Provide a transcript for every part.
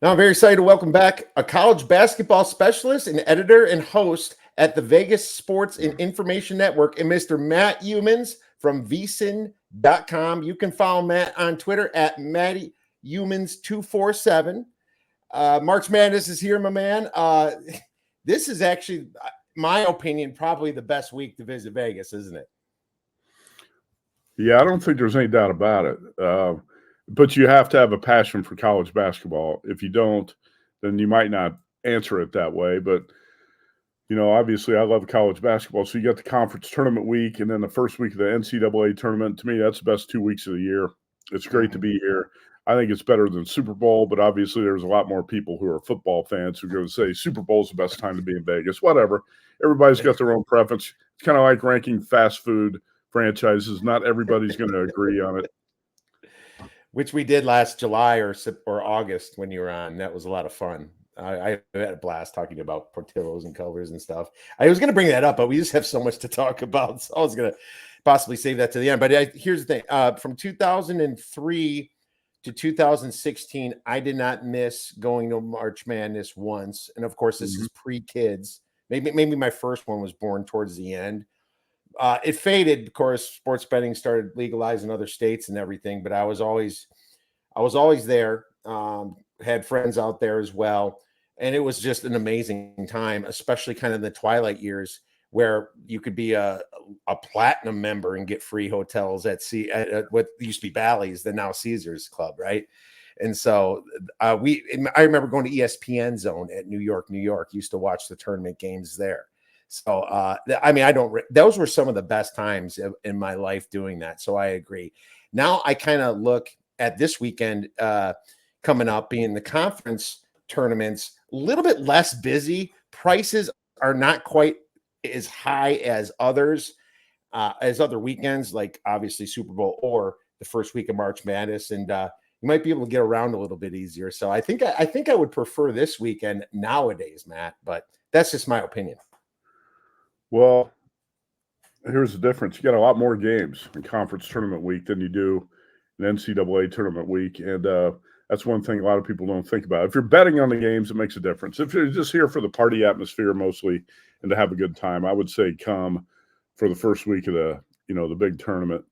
Now, I'm very excited to welcome back a college basketball specialist and editor and host at the Vegas Sports and Information Network, and Mr. Matt Youmans from VSiN.com. You can follow Matt on Twitter at MattyYoumans247. March Madness is here, my man. This is actually, my opinion, probably the best week to visit Vegas, isn't it? Yeah, I don't think there's any doubt about it. But you have to have a passion for college basketball. If you don't, then you might not answer it that way. But, you know, obviously I love college basketball. So you got the conference tournament week and then the first week of the NCAA tournament. To me, that's the best 2 weeks of the year. It's great to be here. I think it's better than Super Bowl, but obviously there's a lot more people who are football fans who are going to say Super Bowl is the best time to be in Vegas. Whatever. Everybody's got their own preference. It's kind of like ranking fast food franchises. Not everybody's going to agree on it. Which we did last July or August when you were on. That was a lot of fun. I had a blast talking about Portillo's and Culver's and stuff. I was going to bring that up, but we just have so much to talk about. So I was going to possibly save that to the end. But here's the thing. From 2003 to 2016, I did not miss going to March Madness once. And, of course, this is pre-kids. Maybe my first one was born towards the end. It faded, of course. Sports betting started legalized in other states and everything, but I was always there. Had friends out there as well, and it was just an amazing time, especially kind of in the twilight years where you could be a platinum member and get free hotels at what used to be Bally's, the now Teasers Club, right? And so I remember going to ESPN Zone at New York. Used to watch the tournament games there. So, those were some of the best times in my life doing that. So I agree. Now I kind of look at this weekend coming up, being the conference tournaments, a little bit less busy. Prices are not quite as high as other weekends, like obviously Super Bowl or the first week of March Madness. And you might be able to get around a little bit easier. So I think I would prefer this weekend nowadays, Matt, but that's just my opinion. Well, here's the difference. You got a lot more games in conference tournament week than you do in NCAA tournament week. And that's one thing a lot of people don't think about. If you're betting on the games, it makes a difference. If you're just here for the party atmosphere mostly and to have a good time, I would say come for the first week of the big tournament.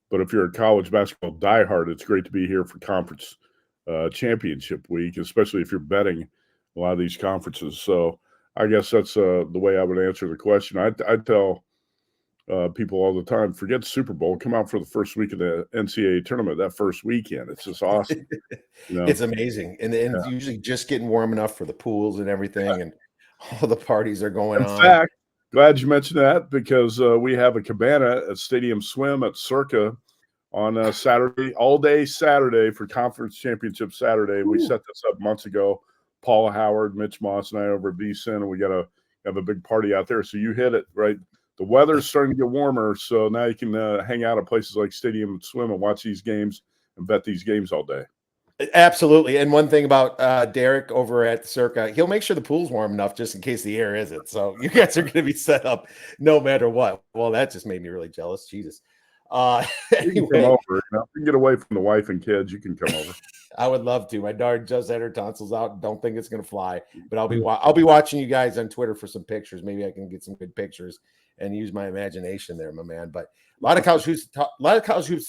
But if you're a college basketball diehard, it's great to be here for conference championship week, especially if you're betting a lot of these conferences. So I guess that's the way I would answer the question. I tell people all the time, forget Super Bowl, come out for the first week of the NCAA tournament, that first weekend. It's just awesome. It's amazing. And usually just getting warm enough for the pools and everything, and all the parties are going on. In fact, glad you mentioned that, because we have a cabana at Stadium Swim at Circa on Saturday, all day Saturday for Conference Championship Saturday. Ooh. We set this up months ago. Paula Howard, Mitch Moss, and I over at VSiN, and we got to have a big party out there. So you hit it, right? The weather's starting to get warmer, so now you can hang out at places like Stadium Swim and watch these games and bet these games all day. Absolutely. And one thing about Derek over at Circa, he'll make sure the pool's warm enough just in case the air isn't. So you guys are going to be set up no matter what. Well, that just made me really jealous. Jesus. You can come over. If you can get away from the wife and kids, you can come over. I would love to. My daughter just had her tonsils out. Don't think it's going to fly, but I'll be watching you guys on Twitter for some pictures. Maybe I can get some good pictures and use my imagination there, my man. But a lot of college hoops to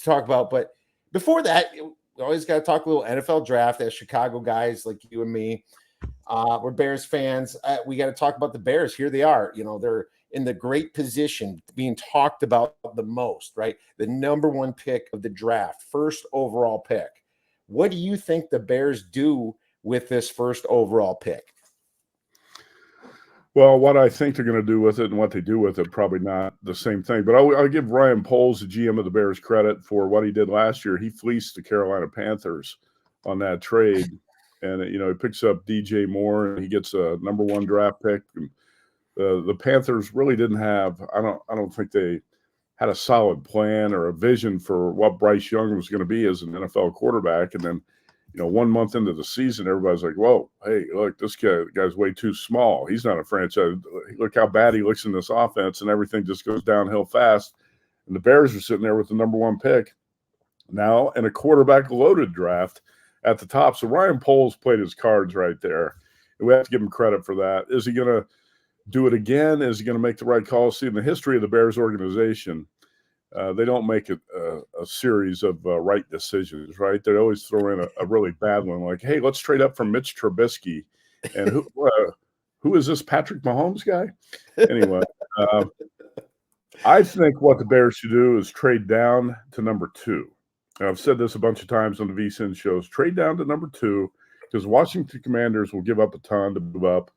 talk about. But before that, we always got to talk a little NFL draft. As Chicago guys like you and me, we're Bears fans. We got to talk about the Bears. Here they are. They're in the great position, being talked about the most, right? The number one pick of the draft, first overall pick. What do you think the Bears do with this first overall pick? Well, what I think they're going to do with it and what they do with it, probably not the same thing. But I'll give Ryan Poles, the GM of the Bears, credit for what he did last year. He fleeced the Carolina Panthers on that trade. And, he picks up DJ Moore, and he gets a number one draft pick. And the Panthers really didn't have – I don't think they had a solid plan or a vision for what Bryce Young was going to be as an NFL quarterback. And then, 1 month into the season, everybody's like, whoa, hey, look, this guy's way too small. He's not a franchise. Look how bad he looks in this offense, and everything just goes downhill fast. And the Bears are sitting there with the number one pick now in a quarterback-loaded draft at the top. So Ryan Poles played his cards right there. And we have to give him credit for that. Is he going to do it again? Is he going to make the right call? See, in the history of the Bears organization, they don't make a series of right decisions, right? They always throw in a really bad one, like, hey, let's trade up for Mitch Trubisky. And who is this Patrick Mahomes guy? Anyway, I think what the Bears should do is trade down to number 2. And I've said this a bunch of times on the VSiN shows. Trade down to number 2 because Washington Commanders will give up a ton to move up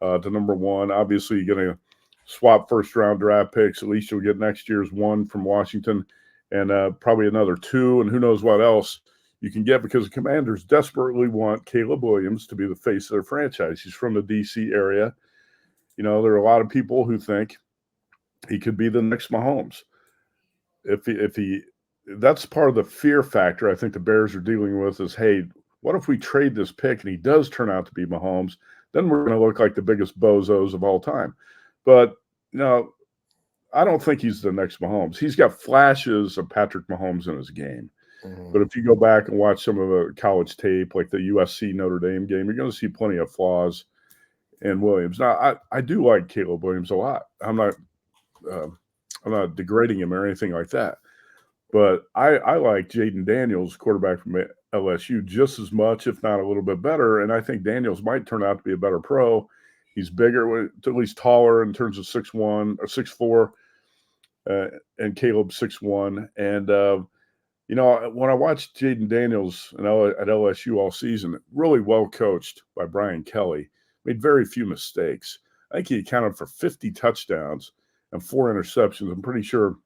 to number 1. Obviously, you're going to swap first-round draft picks. At least you'll get next year's 1 from Washington and probably another 2 and who knows what else you can get because the Commanders desperately want Caleb Williams to be the face of their franchise. He's from the D.C. area. You know, there are a lot of people who think he could be the next Mahomes. If he that's part of the fear factor I think the Bears are dealing with is, hey, what if we trade this pick and he does turn out to be Mahomes? Then we're going to look like the biggest bozos of all time. But, you know, I don't think he's the next Mahomes. He's got flashes of Patrick Mahomes in his game. Mm-hmm. But if you go back and watch some of the college tape, like the USC Notre Dame game, you're going to see plenty of flaws in Williams. Now, I do like Caleb Williams a lot. I'm not degrading him or anything like that. But I like Jaden Daniels, quarterback from LSU, just as much, if not a little bit better. And I think Daniels might turn out to be a better pro. He's bigger, at least taller in terms of 6'1" or 6'4", and Caleb 6'1". And, you know, when I watched Jaden Daniels at LSU all season, really well coached by Brian Kelly, made very few mistakes. I think he accounted for 50 touchdowns and 4 interceptions. I'm pretty sure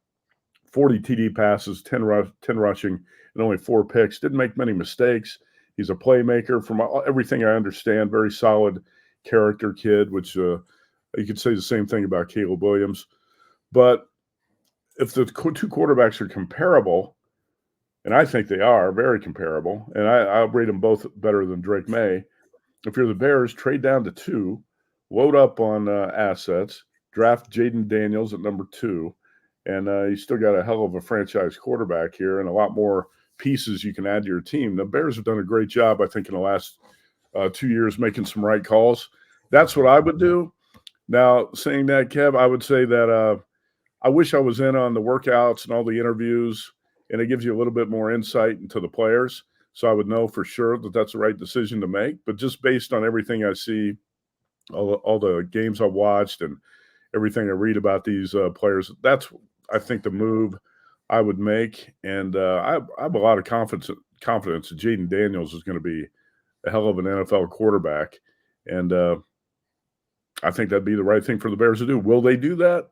40 TD passes, 10 rushing, and only 4 picks. Didn't make many mistakes. He's a playmaker from everything I understand. Very solid character kid, which you could say the same thing about Caleb Williams. But if the 2 quarterbacks are comparable, and I think they are very comparable, and I'll rate them both better than Drake May. If you're the Bears, trade down to 2, load up on assets, draft Jaden Daniels at number 2, and you still got a hell of a franchise quarterback here and a lot more pieces you can add to your team. The Bears have done a great job, I think, in the last 2 years making some right calls. That's what I would do. Now, saying that, Kev, I would say that I wish I was in on the workouts and all the interviews, and it gives you a little bit more insight into the players. So I would know for sure that that's the right decision to make. But just based on everything I see, all the games I've watched and everything I read about these players, that's, I think, the move I would make. And I have a lot of confidence that Jaden Daniels is going to be a hell of an NFL quarterback. And I think that'd be the right thing for the Bears to do. Will they do that?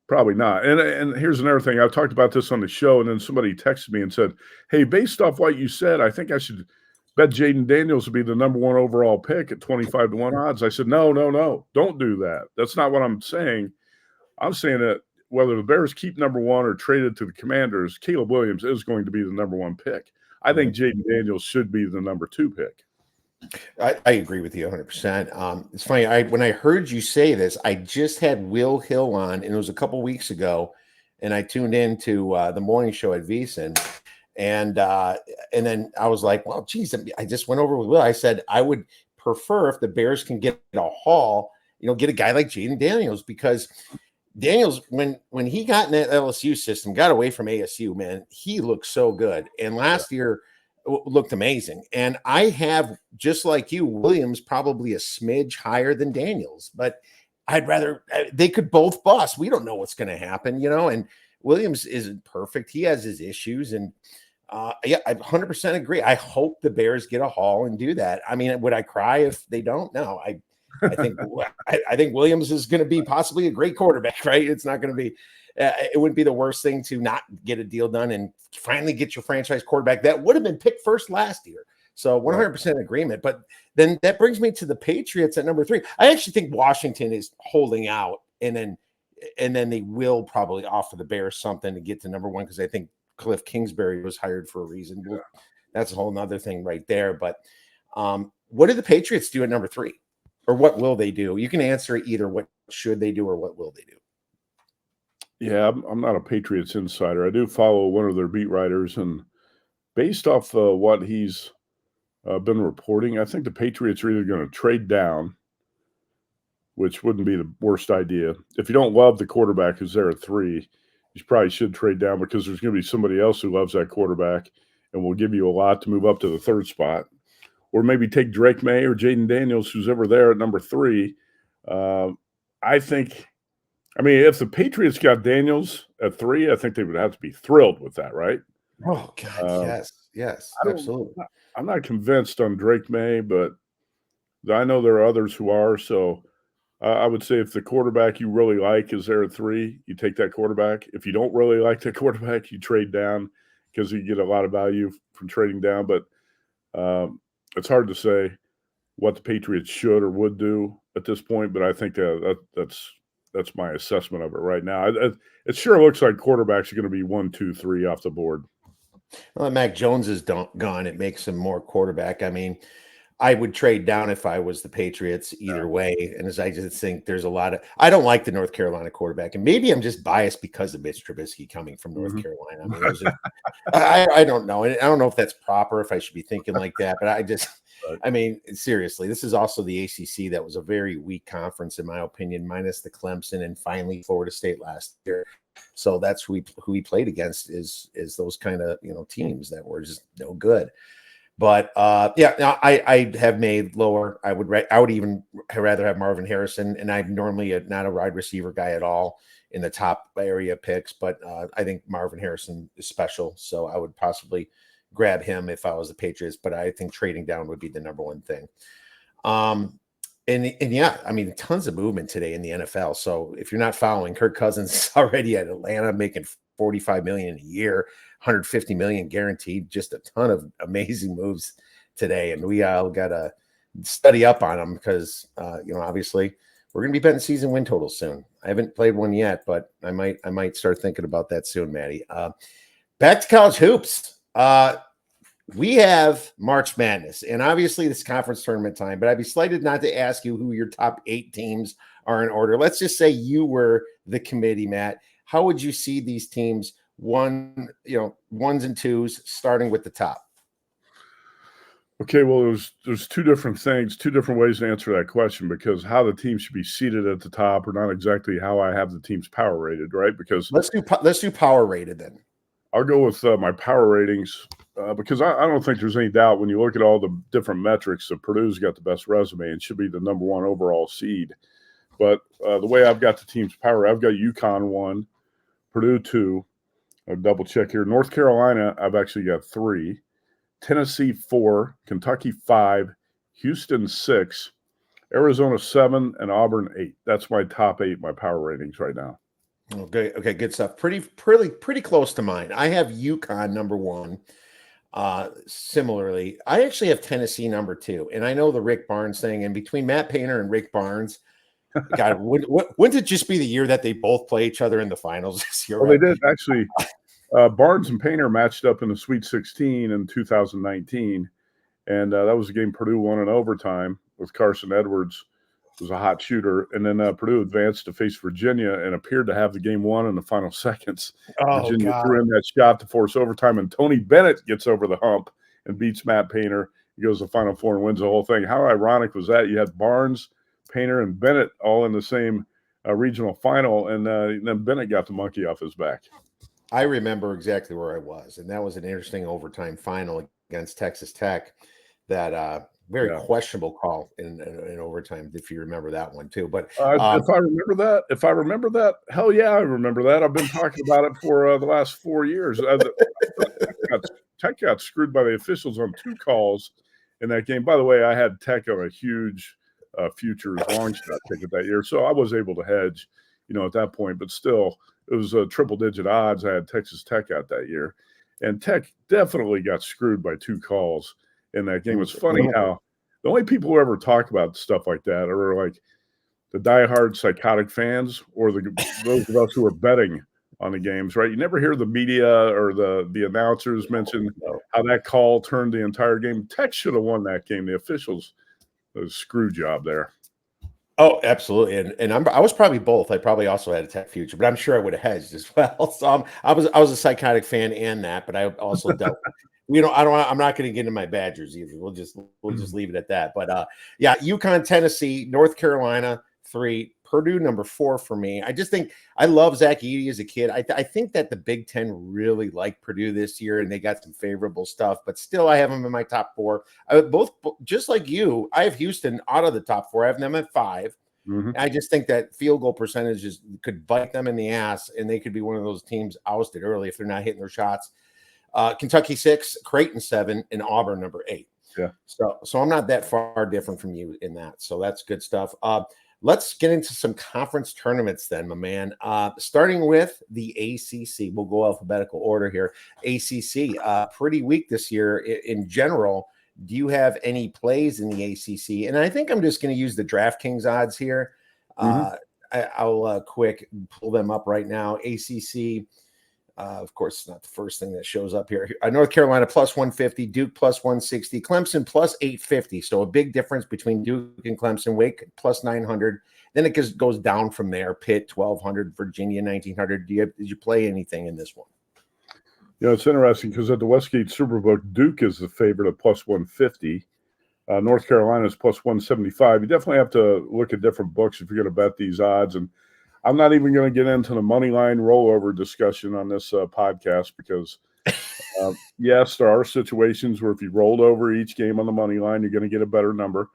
Probably not. And here's another thing. I've talked about this on the show, and then somebody texted me and said, hey, based off what you said, I think I should bet Jaden Daniels will be the number 1 overall pick at 25-1 odds. I said, no, don't do that. That's not what I'm saying. I'm saying that whether the Bears keep number 1 or trade it to the Commanders, Caleb Williams is going to be the number 1 pick. I think Jaden Daniels should be the number 2 pick. I agree with you 100%. It's funny. When I heard you say this, I just had Will Hill on, and it was a couple weeks ago, and I tuned into the morning show at VSiN, and then I was like, well, geez, I just went over with Will. I said I would prefer if the Bears can get a haul, get a guy like Jaden Daniels, because Daniels, when he got in that LSU system, got away from ASU, man, he looked so good, and last year looked amazing. And I have, just like you, Williams probably a smidge higher than Daniels, but I'd rather they could both bust. We don't know what's going to happen, and Williams isn't perfect. He has his issues. And yeah, I 100% agree. I hope the Bears get a haul and do that. I mean, would I cry if they don't? No, I think I think Williams is going to be possibly a great quarterback, right? It's not going to be it wouldn't be the worst thing to not get a deal done and finally get your franchise quarterback that would have been picked first last year. So 100% agreement. But then that brings me to the Patriots at number 3. I actually think Washington is holding out, and then they will probably offer the Bears something to get to number 1, because I think Cliff Kingsbury was hired for a reason. Well, that's a whole nother thing right there. But what do the Patriots do at number 3? Or what will they do? You can answer either what should they do or what will they do. Yeah, I'm not a Patriots insider. I do follow one of their beat writers, and based off what he's been reporting. I think the Patriots are either going to trade down, which wouldn't be the worst idea. If you don't love the quarterback who's there at 3, you probably should trade down because there's going to be somebody else who loves that quarterback and will give you a lot to move up to the 3rd spot. Or maybe take Drake May or Jaden Daniels, who's ever there at number 3. I think, if the Patriots got Daniels at 3, I think they would have to be thrilled with that, right? Oh, God, yes, absolutely. I'm not convinced on Drake May, but I know there are others who are. So I would say if the quarterback you really like is there at 3, you take that quarterback. If you don't really like the quarterback, you trade down because you get a lot of value from trading down. But it's hard to say what the Patriots should or would do at this point, but I think that's my assessment of it right now. It sure looks like quarterbacks are going to be 1, 2, 3 off the board. Well, Mac Jones is gone. It makes him more quarterback. I would trade down if I was the Patriots either way. And as I just think there's a lot of – I don't like the North Carolina quarterback. And maybe I'm just biased because of Mitch Trubisky coming from North Carolina. I don't know. And I don't know if that's proper, if I should be thinking like that. But I just – seriously, this is also the ACC that was a very weak conference, in my opinion, minus the Clemson and finally Florida State last year. So that's who he played against is those kind of, teams that were just no good. But I have made lower. I would even rather have Marvin Harrison, and I'm normally not a wide receiver guy at all in the top area picks, but I think Marvin Harrison is special, so I would possibly grab him if I was the Patriots. But I think trading down would be the number one thing. Tons of movement today in the NFL. So if you're not following, Kirk Cousins is already at Atlanta making $45 million a year. $150 million guaranteed, just a ton of amazing moves today. And we all got to study up on them because, obviously we're going to be betting season win totals soon. I haven't played one yet, but I might start thinking about that soon, Matty. Back to college hoops. We have March Madness, and obviously this conference tournament time, but I'd be slighted not to ask you who your top 8 teams are in order. Let's just say you were the committee, Matt. How would you see these teams? Ones and twos, starting with the top. Okay, well, there's 2 different things, 2 different ways to answer that question, because how the team should be seated at the top are not exactly how I have the teams power rated, right? Because let's do power rated then. I'll go with my power ratings because I don't think there's any doubt when you look at all the different metrics that Purdue's got the best resume and should be the number 1 overall seed. But the way I've got the teams power, I've got UConn 1, Purdue 2. I'll double check here. North Carolina, I've actually got 3. Tennessee 4. Kentucky 5. Houston 6. Arizona 7. And Auburn 8. That's my top 8, my power ratings right now. Okay, good stuff. Pretty close to mine. I have UConn number 1. Similarly, I actually have Tennessee number 2. And I know the Rick Barnes thing. And between Matt Painter and Rick Barnes, God, wouldn't it just be the year that they both play each other in the finals this year? Well, right? They did actually. Barnes and Painter matched up in the Sweet 16 in 2019, and that was a game Purdue won in overtime with Carson Edwards, who was a hot shooter, and then Purdue advanced to face Virginia and appeared to have the game won in the final seconds. Virginia threw in that shot to force overtime, and Tony Bennett gets over the hump and beats Matt Painter. He goes to the Final Four and wins the whole thing. How ironic was that? You had Barnes, Painter, and Bennett all in the same regional final, and then Bennett got the monkey off his back. I remember exactly where I was, and that was an interesting overtime final against Texas Tech. That very questionable call in overtime, if you remember that one too. But if I remember that, hell yeah, I remember that. I've been talking about it for the last 4 years. Tech got screwed by the officials on 2 calls in that game. By the way, I had Tech on a huge futures long shot ticket that year, so I was able to hedge, at that point. But still, it was triple-digit odds. I had Texas Tech out that year, and Tech definitely got screwed by 2 calls in that game. It's funny how the only people who ever talk about stuff like that are like the diehard psychotic fans or those of us who are betting on the games, right? You never hear the media or the announcers mention how that call turned the entire game. Tech should have won that game. The officials, a screw job there. Oh, absolutely. And I was probably both. I probably also had a Tech future, but I'm sure I would have hedged as well. So I was a psychotic fan and that, but I also dealt I'm not going to get into my Badgers either. We'll just leave it at that. But yeah, UConn, Tennessee, North Carolina 3, Purdue number 4 for me. I just think I love Zach Edey as a kid. I think that the Big Ten really liked Purdue this year, and they got some favorable stuff. But still, I have them in my top 4. Both just like you, I have Houston out of the top 4. I have them at 5. Mm-hmm. I just think that field goal percentages could bite them in the ass, and they could be one of those teams ousted early if they're not hitting their shots. Kentucky 6, Creighton 7, and Auburn number 8. Yeah. So I'm not that far different from you in that. So that's good stuff. Let's get into some conference tournaments then, my man. Starting with the ACC. We'll go alphabetical order here. ACC, pretty weak this year in general. Do you have any plays in the ACC? And I think I'm just going to use the DraftKings odds here. I'll quick pull them up right now. ACC, of course, it's not the first thing that shows up here. North Carolina plus 150, Duke plus 160, Clemson plus 850. So a big difference between Duke and Clemson. Wake plus 900. Then it just goes down from there. Pitt 1200, Virginia 1900. Did you play anything in this one? Yeah, it's interesting because at the Westgate Superbook, Duke is the favorite at plus 150. North Carolina is plus 175. You definitely have to look at different books if you're going to bet these odds. And I'm not even going to get into the money line rollover discussion on this podcast because, yes, there are situations where if you rolled over each game on the money line, you're going to get a better number.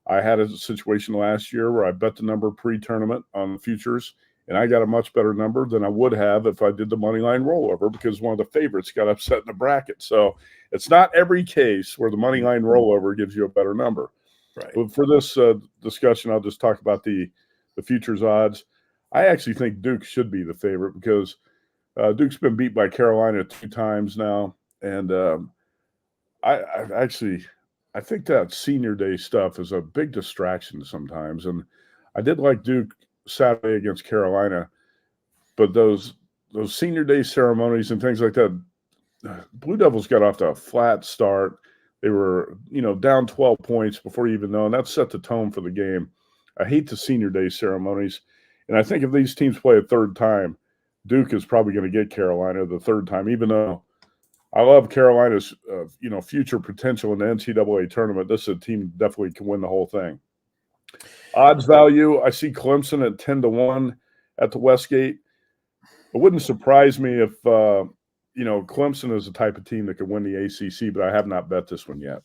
I had a situation last year where I bet the number pre-tournament on the futures, and I got a much better number than I would have if I did the money line rollover because one of the favorites got upset in the bracket. So it's not every case where the money line rollover gives you a better number. Right. But for this discussion, I'll just talk about the futures odds. I actually think Duke should be the favorite because Duke's been beat by Carolina 2 times now. And I think that senior day stuff is a big distraction sometimes. And I did like Duke Saturday against Carolina, but those senior day ceremonies and things like that, Blue Devils got off to a flat start. They were, down 12 points before you even know, and that set the tone for the game. I hate the senior day ceremonies. And I think if these teams play a third time, Duke is probably going to get Carolina the third time, even though I love Carolina's, future potential in the NCAA tournament. This is a team that definitely can win the whole thing. Odds value, I see Clemson at 10-1 at the Westgate. It wouldn't surprise me if, Clemson is the type of team that could win the ACC, but I have not bet this one yet.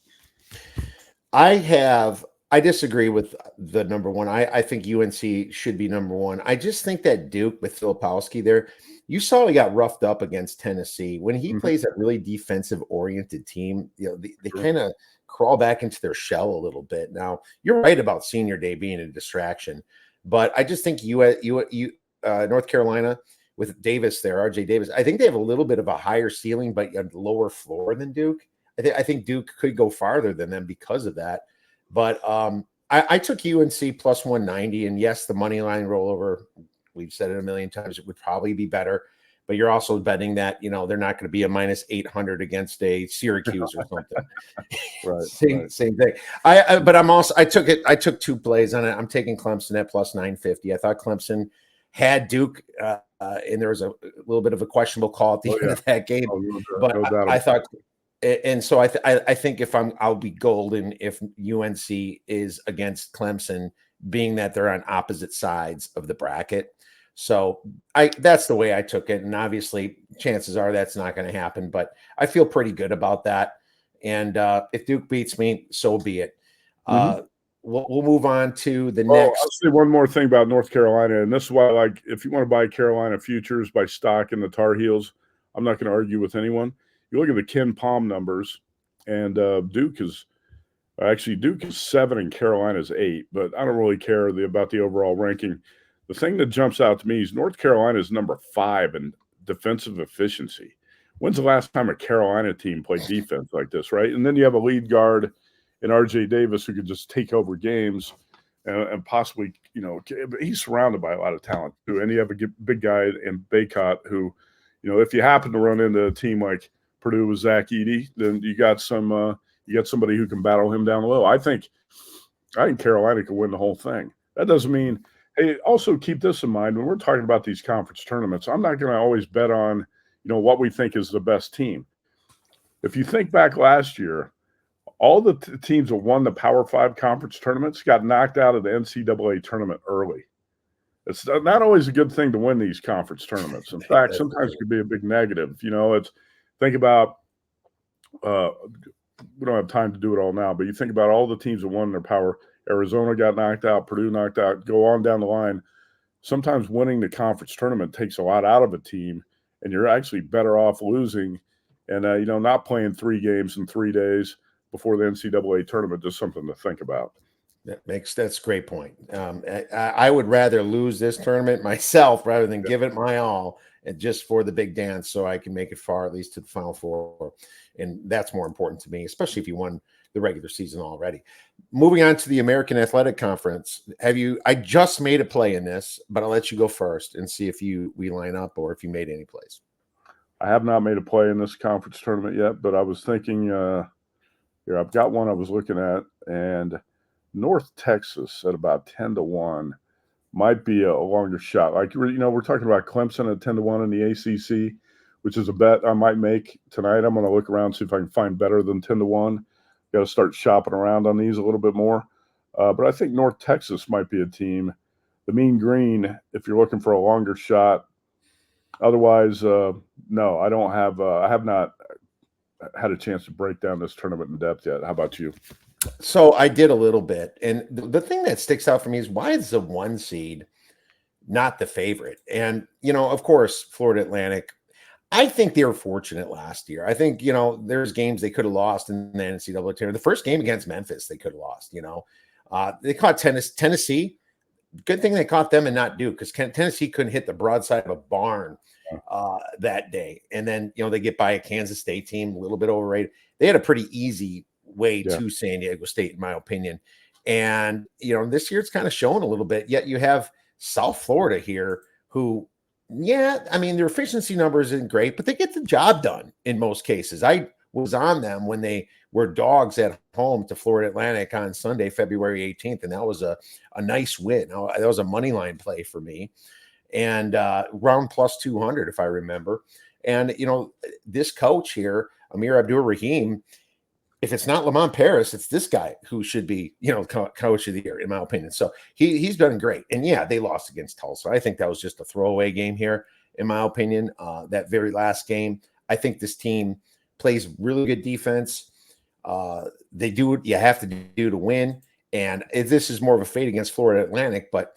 I disagree with the number 1. I think UNC should be number 1. I just think that Duke with Filipowski there, you saw he got roughed up against Tennessee. When he plays a really defensive-oriented team, they kind of crawl back into their shell a little bit. Now, you're right about senior day being a distraction, but I just think North Carolina with Davis there, RJ Davis, I think they have a little bit of a higher ceiling but a lower floor than Duke. I think Duke could go farther than them because of that. But I took UNC plus 190, and yes, the money line rollover, we've said it a million times, it would probably be better. But you're also betting that, they're not going to be a minus 800 against a Syracuse or something. Right. Same thing. I took 2 plays on it. I'm taking Clemson at plus 950. I thought Clemson had Duke, and there was a little bit of a questionable call at the end of that game. I thought. And so I think I'll be golden if UNC is against Clemson, being that they're on opposite sides of the bracket. So that's the way I took it. And obviously chances are that's not going to happen, but I feel pretty good about that. And if Duke beats me, so be it. We'll move on to the next. I'll say one more thing about North Carolina. And this is why, if you want to buy Carolina futures by stock in the Tar Heels, I'm not going to argue with anyone. You look at the Ken Palm numbers, and Duke is 7 and Carolina's 8, but I don't really care about the overall ranking. The thing that jumps out to me is North Carolina is number 5 in defensive efficiency. When's the last time a Carolina team played defense like this, right? And then you have a lead guard in RJ Davis who could just take over games and possibly, he's surrounded by a lot of talent too. And you have a big guy in Baycott who, if you happen to run into a team like Purdue with Zach Edey, then you got somebody who can battle him down the low. I think Carolina can win the whole thing. That doesn't mean, hey, also keep this in mind when we're talking about these conference tournaments. I'm not going to always bet on, what we think is the best team. if you think back last year, all the teams that won the Power 5 conference tournaments got knocked out of the NCAA tournament early. It's not always a good thing to win these conference tournaments. In fact, sometimes it could be a big negative. Think about we don't have time to do it all now, but you think about all the teams that won their power. Arizona got knocked out, Purdue knocked out, go on down the line. Sometimes winning the conference tournament takes a lot out of a team, and you're actually better off losing and, not playing 3 games in 3 days before the NCAA tournament. Just something to think about. That's a great point. I would rather lose this tournament myself rather than give it my all and just for the big dance so I can make it far, at least to the Final Four. And that's more important to me, especially if you won the regular season already. Moving on to the American Athletic Conference. I just made a play in this, but I'll let you go first and see if we line up or if you made any plays. I have not made a play in this conference tournament yet, but I was thinking here, I've got one I was looking at, and North Texas at about 10-1 might be a longer shot. Like, we're talking about Clemson at 10-1 in the ACC, which is a bet I might make tonight. I'm going to look around, see if I can find better than 10-1. Got to start shopping around on these a little bit more. But I think North Texas might be a team. The Mean Green, if you're looking for a longer shot. Otherwise, no, I don't have. I have not had a chance to break down this tournament in depth yet. How about you? So I did a little bit. And the thing that sticks out for me is why is the 1 seed not the favorite? And, of course, Florida Atlantic, I think they were fortunate last year. I think, there's games they could have lost in the NCAA tournament. The first game against Memphis, they could have lost, They caught Tennessee. Good thing they caught them and not Duke, because Tennessee couldn't hit the broadside of a barn that day. And then, they get by a Kansas State team, a little bit overrated. They had a pretty easy way to San Diego State, in my opinion. And, this year it's kind of showing a little bit. Yet you have South Florida here who, their efficiency numbers isn't great, but they get the job done in most cases. I was on them when they were dogs at home to Florida Atlantic on Sunday, February 18th. And that was a nice win. That was a money line play for me. And round plus 200, if I remember. And, this coach here, Amir Abdur-Rahim, if it's not Lamont Paris, it's this guy who should be, coach of the year, in my opinion. So he's done great. And they lost against Tulsa. I think that was just a throwaway game here, in my opinion. That very last game, I think this team plays really good defense. They do what you have to do to win. And this is more of a fate against Florida Atlantic, but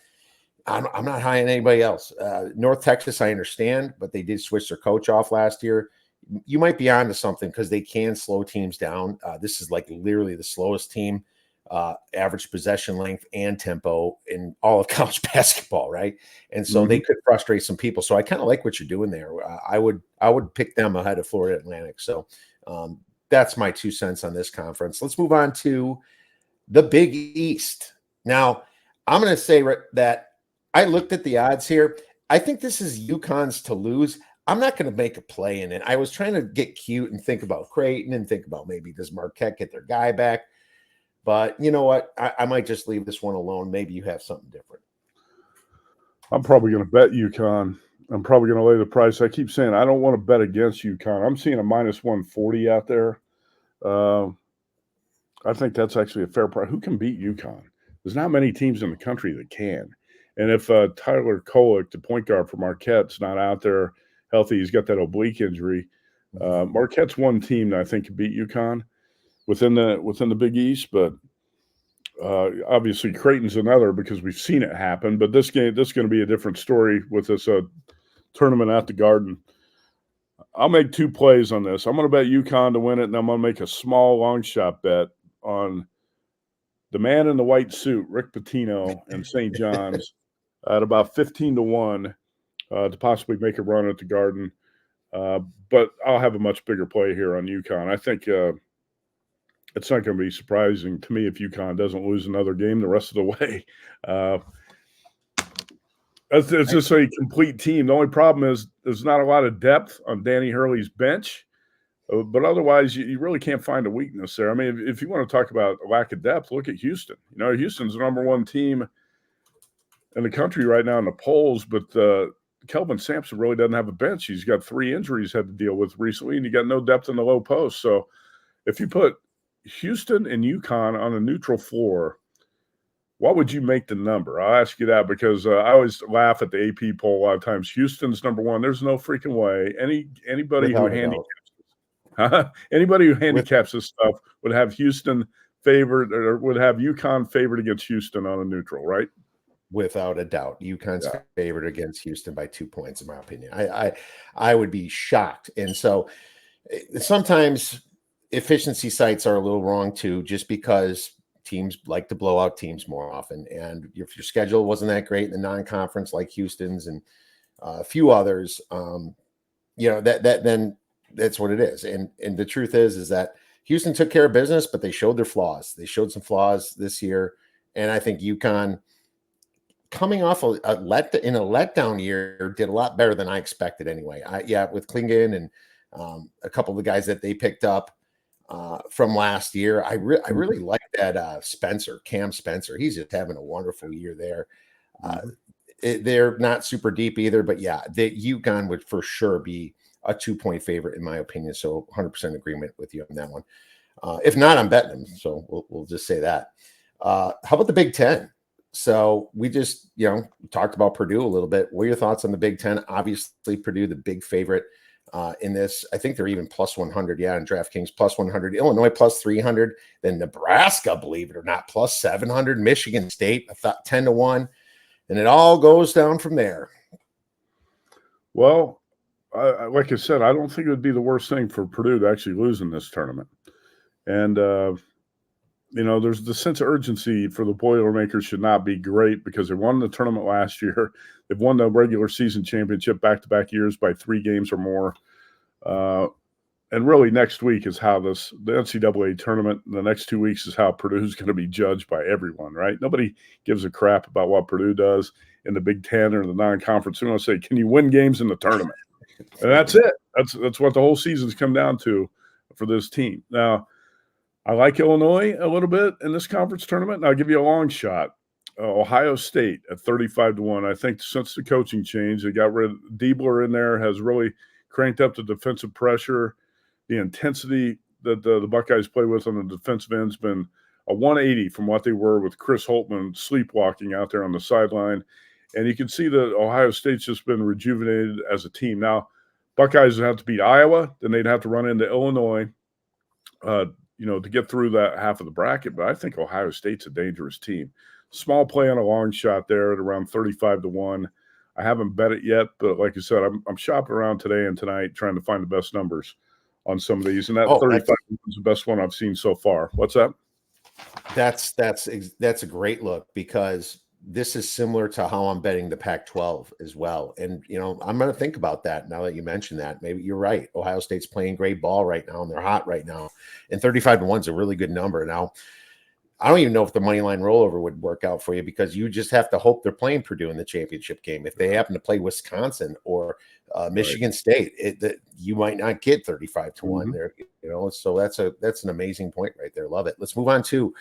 I'm not high on anybody else. North Texas, I understand, but they did switch their coach off last year. You might be onto something because they can slow teams down. This is like literally the slowest team, average possession length and tempo in all of college basketball, right? And so they could frustrate some people. So I kind of like what you're doing there. I would pick them ahead of Florida Atlantic. So that's my 2 cents on this conference. Let's move on to the Big East. Now, I'm going to say that I looked at the odds here. I think this is UConn's to lose. I'm not going to make a play in it. I was trying to get cute and think about Creighton and think about maybe does Marquette get their guy back. But you know what? I might just leave this one alone. Maybe you have something different. I'm probably going to bet UConn. I'm probably going to lay the price. I keep saying I don't want to bet against UConn. I'm seeing a minus 140 out there. I think that's actually a fair price. Who can beat UConn? There's not many teams in the country that can. And if Tyler Kolek, the point guard for Marquette's not out there healthy, he's got that oblique injury. Marquette's one team that I think could beat UConn within the Big East, but obviously Creighton's another because we've seen it happen. But this is going to be a different story with this tournament at the Garden. I'll make 2 plays on this. I'm going to bet UConn to win it, and I'm going to make a small long shot bet on the man in the white suit, Rick Pitino, and St. John's at about 15-1 to possibly make a run at the Garden. But I'll have a much bigger play here on UConn. I think it's not going to be surprising to me if UConn doesn't lose another game the rest of the way. It's just a complete team. The only problem is there's not a lot of depth on Danny Hurley's bench. But otherwise, you really can't find a weakness there. I mean, if you want to talk about a lack of depth, look at Houston. Houston's the number 1 team in the country right now in the polls, but Kelvin Sampson really doesn't have a bench. He's got 3 injuries had to deal with recently, and you got no depth in the low post. So if you put Houston and UConn on a neutral floor, what would you make the number? I'll ask you that because I always laugh at the AP poll a lot of times. Houston's number 1. There's no freaking way. Anybody who handicaps this stuff would have Houston favored or would have UConn favored against Houston on a neutral, right? Without a doubt. UConn's favored against Houston by 2 points, in my opinion. I would be shocked. And so sometimes efficiency sites are a little wrong too, just because teams like to blow out teams more often. And if your schedule wasn't that great in the non-conference like Houston's and a few others, then that's what it is. And the truth is that Houston took care of business, but they showed their flaws. They showed some flaws this year. And I think UConn, coming off in a letdown year, did a lot better than I expected anyway. With Klingon and a couple of the guys that they picked up from last year, I really like that Cam Spencer. He's just having a wonderful year there. They're not super deep either, but the UConn would for sure be a 2-point favorite in my opinion. So 100% agreement with you on that one. If not, I'm betting them. So we'll just say that. How about the Big Ten? So we just, talked about Purdue a little bit. What are your thoughts on the Big Ten? Obviously, Purdue, the big favorite in this. I think they're even plus 100. Yeah, in DraftKings, plus 100. Illinois, plus 300. Then Nebraska, believe it or not, plus 700. Michigan State, I thought 10-1. And it all goes down from there. Well, like I said, I don't think it would be the worst thing for Purdue to actually lose in this tournament. And, there's the sense of urgency for the Boilermakers should not be great because they won the tournament last year. They've won the regular season championship back-to-back years by 3 games or more. And really next week is how the NCAA tournament, the next 2 weeks is how Purdue's going to be judged by everyone, right? Nobody gives a crap about what Purdue does in the Big Ten or the non-conference. They want to say, can you win games in the tournament? And that's it. That's what the whole season's come down to for this team. Now, I like Illinois a little bit in this conference tournament, and I'll give you a long shot. Ohio State at 35-1. I think since the coaching change, they got rid of Diebler in there, has really cranked up the defensive pressure. The intensity that the Buckeyes play with on the defensive end has been a 180 from what they were with Chris Holtmann sleepwalking out there on the sideline. And you can see that Ohio State's just been rejuvenated as a team. Now, Buckeyes would have to beat Iowa, then they'd have to run into Illinois, to get through that half of the bracket. But I think Ohio State's a dangerous team. Small play on a long shot there at around 35-1. I haven't bet it yet, but like I said, I'm shopping around today and tonight trying to find the best numbers on some of these. And that 35 is the best one I've seen so far. What's that? That's a great look because this is similar to how I'm betting the Pac-12 as well. And, I'm going to think about that now that you mentioned that. Maybe you're right. Ohio State's playing great ball right now, and they're hot right now. And 35-1 is a really good number. Now, I don't even know if the money line rollover would work out for you because you just have to hope they're playing Purdue in the championship game. If they happen to play Wisconsin or Michigan State, you might not get 35-1 there. So that's an amazing point right there. Love it. Let's move on to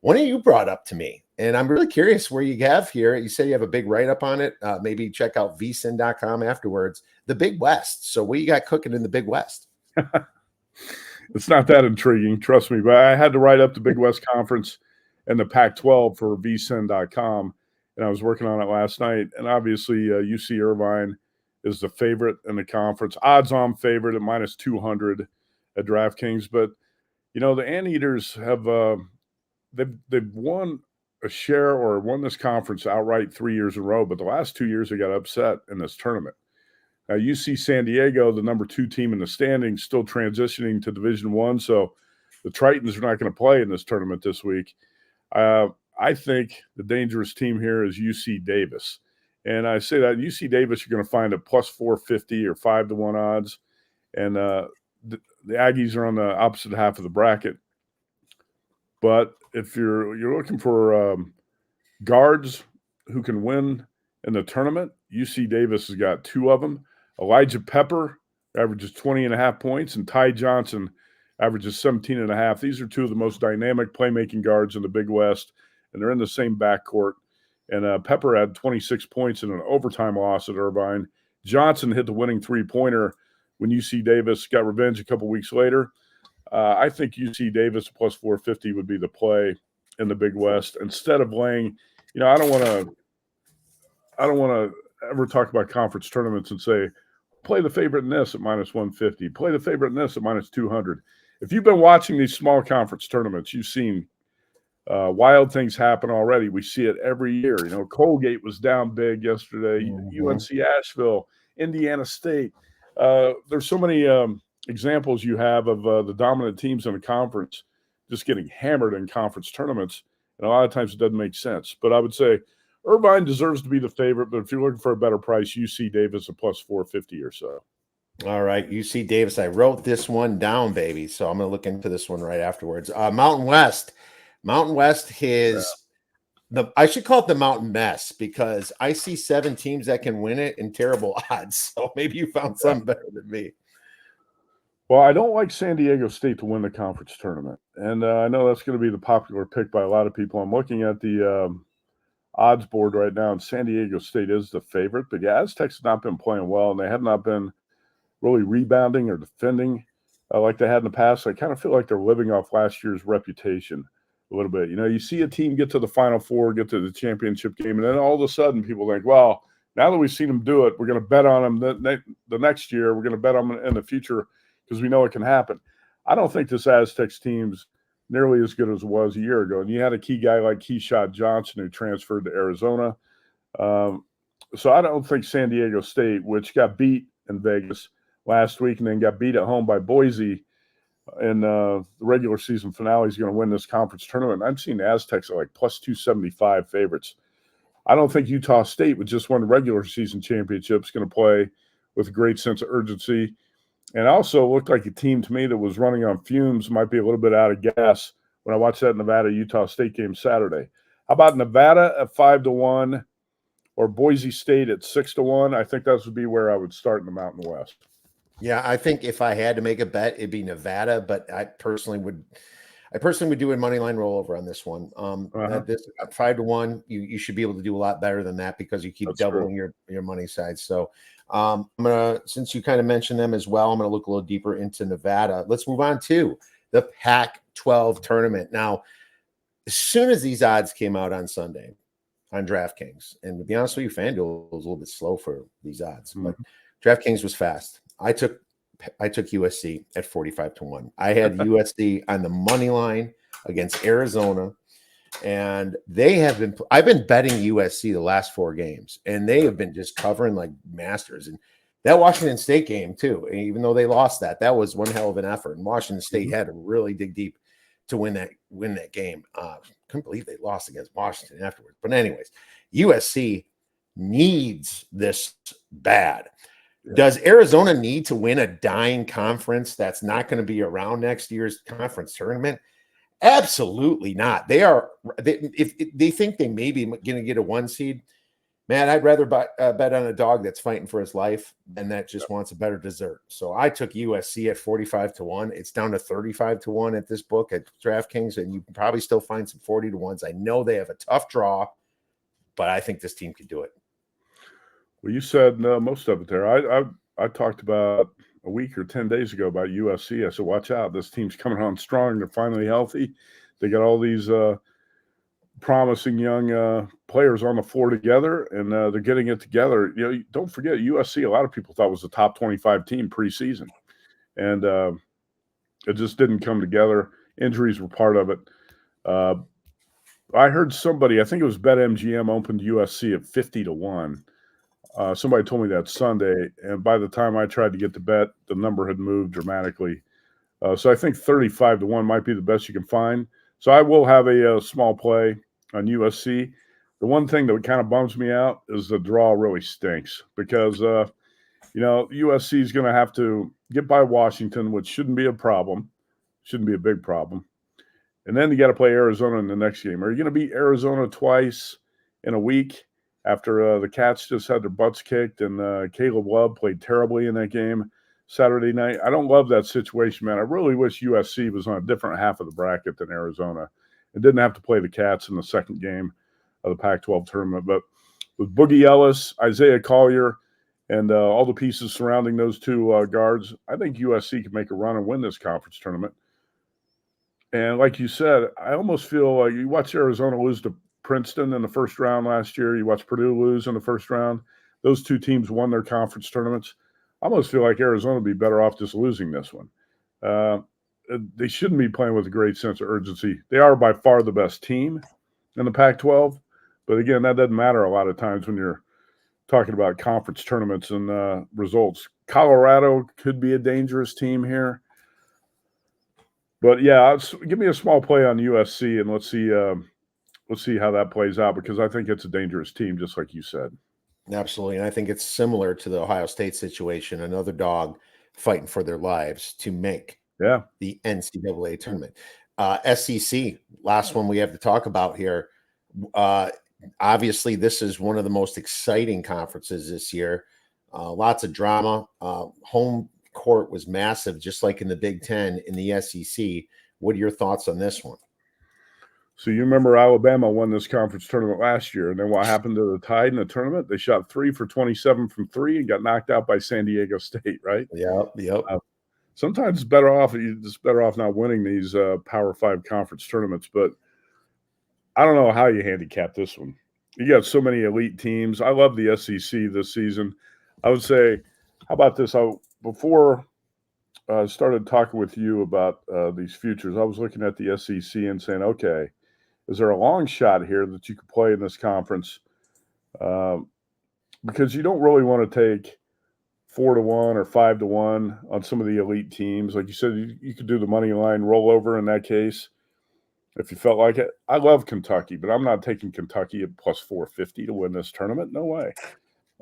one you brought up to me, and I'm really curious where you have here. You say you have a big write-up on it. Maybe check out vsin.com afterwards. The Big West. So what you got cooking in the Big West? It's not that intriguing, trust me, but I had to write up the Big West Conference and the Pac-12 for vsin.com, and I was working on it last night. And obviously, UC Irvine is the favorite in the conference. Odds-on favorite at minus 200 at DraftKings. But, the Anteaters have they've won a share or won this conference outright 3 years in a row, but the last 2 years they got upset in this tournament. Now, UC San Diego, the number 2 team in the standings, still transitioning to Division I, so the Tritons are not going to play in this tournament this week. I think the dangerous team here is UC Davis. And I say that UC Davis, you're going to find at plus 450 or 5-1 odds. And the Aggies are on the opposite half of the bracket. But if you're looking for guards who can win in the tournament, UC Davis has got 2 of them. Elijah Pepper averages 20.5 points, and Ty Johnson averages 17.5. These are 2 of the most dynamic playmaking guards in the Big West, and they're in the same backcourt. And Pepper had 26 points in an overtime loss at Irvine, Johnson hit the winning three-pointer when UC Davis got revenge a couple weeks later. I think UC Davis plus 450 would be the play in the Big West instead of laying. I don't want to ever talk about conference tournaments and say play the favorite in this at minus 150, play the favorite in this at minus 200. If you've been watching these small conference tournaments, you've seen wild things happen already. We see it every year. Colgate was down big yesterday. UNC Asheville, Indiana State. There's so many examples you have of the dominant teams in the conference just getting hammered in conference tournaments. And a lot of times it doesn't make sense. But I would say Irvine deserves to be the favorite. But if you're looking for a better price, UC Davis at plus 450 or so. All right, UC Davis. I wrote this one down, baby. So I'm going to look into this one right afterwards. Mountain West. Mountain West is I should call it the Mountain Mess because I see 7 teams that can win it and terrible odds. So maybe you found something better than me. Well, I don't like San Diego State to win the conference tournament. And I know that's going to be the popular pick by a lot of people. I'm looking at the odds board right now, and San Diego State is the favorite. But the Aztecs have not been playing well, and they have not been really rebounding or defending like they had in the past. I kind of feel like they're living off last year's reputation a little bit. You see a team get to the Final Four, get to the championship game, and then all of a sudden people think, well, now that we've seen them do it, we're going to bet on them the next year. We're going to bet on them in the future because we know it can happen. I don't think this Aztecs team's nearly as good as it was a year ago. And you had a key guy like Keyshawn Johnson who transferred to Arizona. So I don't think San Diego State, which got beat in Vegas last week and then got beat at home by Boise in the regular season finale, is going to win this conference tournament. I'm seeing the Aztecs are like plus 275 favorites. I don't think Utah State, with just one regular season championship, is going to play with a great sense of urgency. And also looked like a team to me that was running on fumes, might be a little bit out of gas when I watched that Nevada-Utah State game Saturday. How about Nevada at 5-1 or Boise State at 6-1? I think that would be where I would start in the Mountain West. Yeah, I think if I had to make a bet, it'd be Nevada, but I personally would do a money line rollover on this one. At this at 5-1, you should be able to do a lot better than that because you keep doubling your money side. So I'm gonna, since you kind of mentioned them as well, I'm gonna look a little deeper into Nevada. Let's move on to the Pac-12 tournament. Now, as soon as these odds came out on Sunday on DraftKings, and to be honest with you, FanDuel was a little bit slow for these odds, but DraftKings was fast. I took USC at 45-1. I had USC on the money line against Arizona, and I've been betting USC the last 4 games, and they have been just covering like masters. And that Washington State game too, even though they lost that was one hell of an effort. And Washington State had to really dig deep to win that game. Couldn't believe they lost against Washington afterwards. But anyways, USC needs this bad. Does Arizona need to win a dying conference that's not going to be around next year's conference tournament? Absolutely not. If they think they may be going to get a 1 seed, man, I'd rather bet on a dog that's fighting for his life than that just wants a better dessert. So I took USC at 45-1. It's down to 35-1 at this book at DraftKings, and you can probably still find some 40-1s. I know they have a tough draw, but I think this team can do it. Well, you said most of it there. I talked about a week or 10 days ago about USC. I said, watch out. This team's coming on strong. They're finally healthy. They got all these promising young players on the floor together, and they're getting it together. Don't forget, USC, a lot of people thought was a top 25 team preseason, and it just didn't come together. Injuries were part of it. I heard somebody, I think it was BetMGM, opened USC at 50-1. Somebody told me that Sunday, and by the time I tried to get the bet, the number had moved dramatically. So I think 35-1 might be the best you can find. So I will have a small play on USC. The one thing that kind of bums me out is the draw really stinks because, USC is going to have to get by Washington, which shouldn't be a problem, shouldn't be a big problem. And then you got to play Arizona in the next game. Are you going to beat Arizona twice in a week? After the Cats just had their butts kicked and Caleb Love played terribly in that game Saturday night. I don't love that situation, man. I really wish USC was on a different half of the bracket than Arizona and didn't have to play the Cats in the second game of the Pac-12 tournament. But with Boogie Ellis, Isaiah Collier, and all the pieces surrounding those two guards, I think USC can make a run and win this conference tournament. And like you said, I almost feel like you watch Arizona lose to Princeton in the first round last year. You watch Purdue lose in the first round. Those two teams won their conference tournaments. I almost feel like Arizona would be better off just losing this one. They shouldn't be playing with a great sense of urgency. They are by far the best team in the Pac-12. But again, that doesn't matter a lot of times when you're talking about conference tournaments and results. Colorado could be a dangerous team here. But yeah, give me a small play on USC, and let's see how that plays out, because I think it's a dangerous team, just like you said. Absolutely, and I think it's similar to the Ohio State situation. Another dog fighting for their lives to make the NCAA tournament. SEC, last one we have to talk about here. Obviously, this is one of the most exciting conferences this year. Lots of drama. Home court was massive, just like in the Big Ten in the SEC. What are your thoughts on this one? So you remember Alabama won this conference tournament last year, and then what happened to the Tide in the tournament? They shot 3 for 27 from 3 and got knocked out by San Diego State, right? Yep. Sometimes you're just better off not winning these Power 5 conference tournaments, but I don't know how you handicap this one. You got so many elite teams. I love the SEC this season. I would say, how about this? Before I started talking with you about these futures, I was looking at the SEC and saying, okay, is there a long shot here that you could play in this conference? Because you don't really want to take 4-1 or 5-1 on some of the elite teams. Like you said, you could do the money line rollover in that case if you felt like it. I love Kentucky, but I'm not taking Kentucky at plus 450 to win this tournament. No way.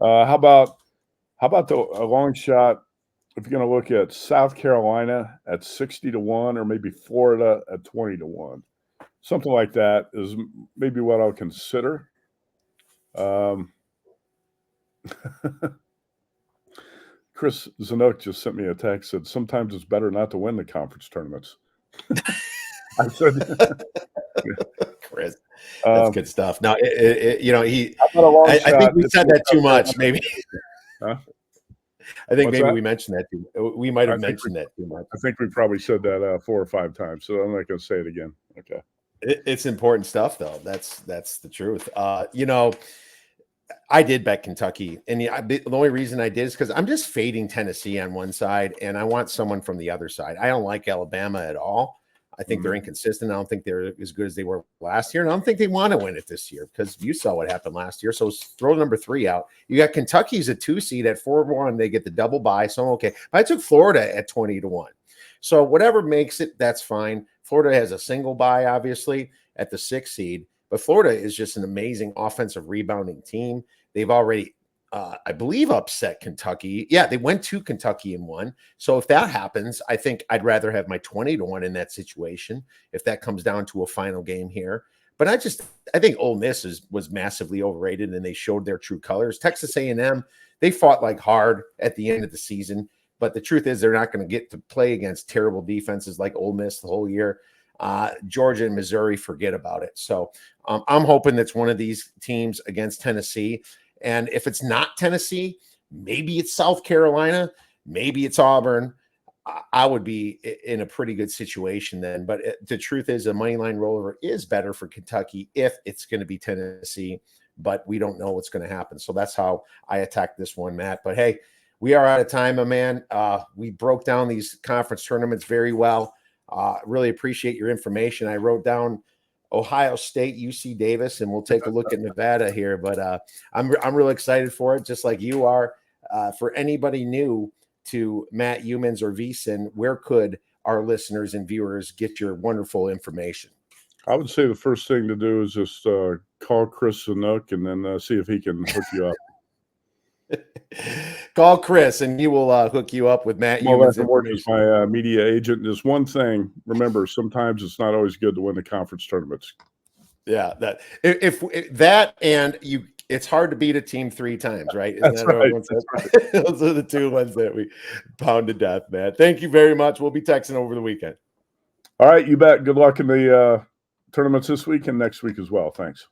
How about a long shot? If you're going to look at South Carolina at 60-1, or maybe Florida at 20-1, something like that is maybe what I'll consider. Chris Zanook just sent me a text, said sometimes it's better not to win the conference tournaments. I said, Chris, that's good stuff. Now, I think we said that too much, maybe. Huh? I think maybe we mentioned that too. We might have mentioned that too much. I think we probably said that 4 or 5 times, so I'm not going to say it again. Okay. It's important stuff, though. That's the truth. I did bet Kentucky, and the only reason I did is because I'm just fading Tennessee on one side, and I want someone from the other side. I don't like Alabama at all. I think they're inconsistent. I don't think they're as good as they were last year, and I don't think they want to win it this year, because you saw what happened last year. So throw number 3 out. You got Kentucky's a 2 seed at 4-1. They get the double bye, so okay. But I took Florida at 20-1. So whatever makes it, that's fine. Florida has a single bye, obviously, at the 6 seed. But Florida is just an amazing offensive rebounding team. They've already, I believe, upset Kentucky. Yeah, they went to Kentucky and won. So if that happens, I think I'd rather have my 20-1 in that situation if that comes down to a final game here. But I think Ole Miss was massively overrated, and they showed their true colors. Texas A&M, they fought like hard at the end of the season. But the truth is they're not going to get to play against terrible defenses like Ole Miss the whole year. Georgia and Missouri, forget about it. So I'm hoping that's one of these teams against Tennessee. And if it's not Tennessee, maybe it's South Carolina, maybe it's Auburn. I would be in a pretty good situation then. But the truth is, a money line rollover is better for Kentucky if it's going to be Tennessee. But we don't know what's going to happen. So that's how I attack this one, Matt. But hey, we are out of time, my man. We broke down these conference tournaments very well. Really appreciate your information. I wrote down Ohio State, UC Davis, and we'll take a look at Nevada here. But I'm really excited for it, just like you are. For anybody new to Matt Youmans or VSiN, where could our listeners and viewers get your wonderful information? I would say the first thing to do is just call Chris Zanook and then see if he can hook you up. Call Chris and he will hook you up with Matt Youmans. As my media agent. Just one thing, remember, sometimes it's not always good to win the conference tournaments. Yeah, if that, and it's hard to beat a team 3 times, right? That's right. Those are the 2 ones that we pound to death, Matt. Thank you very much. We'll be texting over the weekend. All right, you bet. Good luck in the tournaments this week and next week as well. Thanks.